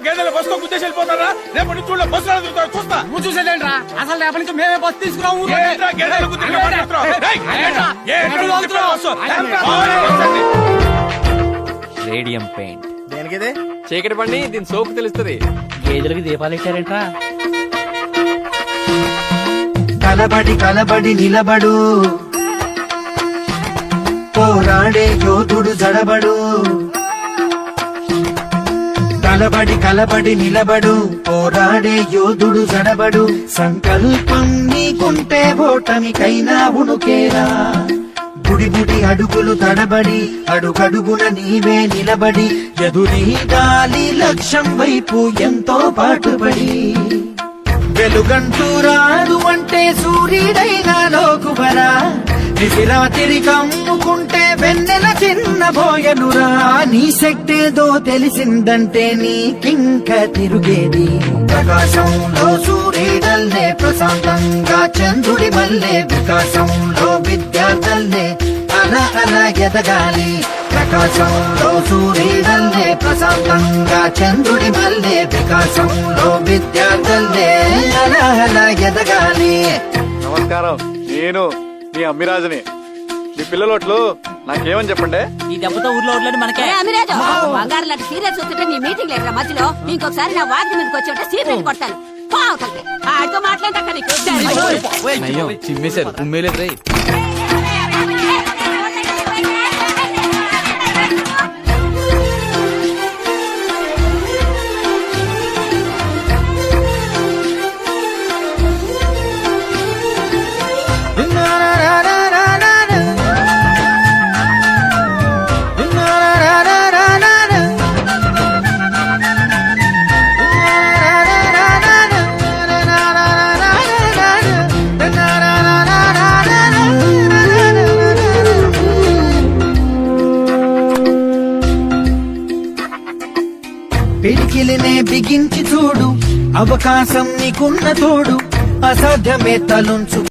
గేదెలు బస్సు గుద్దేసి వెళ్ళిపోతారా? రేపటి చూడ బస్సు చూస్తా. నువ్వు చూసేదేంట్రా? అసలు రేపటి నుంచి మేమే బస్సు తీసుకురాము. రేడియం పెయింట్ దేనికిదే? చీకటి పండి దీని సోకు తెలుస్తుంది. గేదెలకి దీపాలు ఇచ్చారేంట్రా? కలబడి కలబడి నిలబడు, పోరాడే యోధుడు జడబడు. కలబడి కలబడి నిలబడు, పోరాడే యోధుడు జడబడు. సంకల్పం నీకుంటే ఓటమికైనా ఉణుకేరా. బుడి బుడి అడుగులు తడబడి, అడుగడుగున నీవే నిలబడి, ఎదురీదాలి లక్ష్యం వైపు ఎంతో పాటుపడి. వెలుగంటూ రాదు అంటే సూర్యుడైనా లోకువరా. నిశిరాతిరి కమ్ముకుంటే వెన్నెల చిన్నబోయనురా. నీ శక్తేదో తెలిసిందంటే నీకింక తిరుగేది. ప్రకాశంలో సూర్యుడల్లే, ప్రశాంతంగా చంద్రుడి మల్లే. వికాసంలో విద్యార్థుల్లే అలా అలా ఎదగాలి. ప్రకాశంలో సూర్యుడల్లే, ప్రశాంతంగా చంద్రుడి మల్లే. వికాసంలో విద్యార్థుల్లే అలా అలా ఎదగాలి. నమస్కారం, నేను మీ అమ్మిరాజుని. మీ పిల్లలోట్లు నాకేమని చెప్పండి. ఈ దెబ్బతో ఊర్లో ఊర్లో మనకే. అమిరాజు, బంగారు లాంటి సీరియల్ చూస్తుంటే నీ మీటింగ్ లేక మధ్యలో ఇంకొకసారి నా వాకి మీదకి వచ్చి సీరియల్ కొడతాను. ఆడితో మాట్లాడక నీకు చిమ్మేశారు ఉమ్మేలేదు. పిడికిలినే బిగించి చూడు, అవకాశం నీకున్న తోడు. అసాధ్యమే తలుంచు.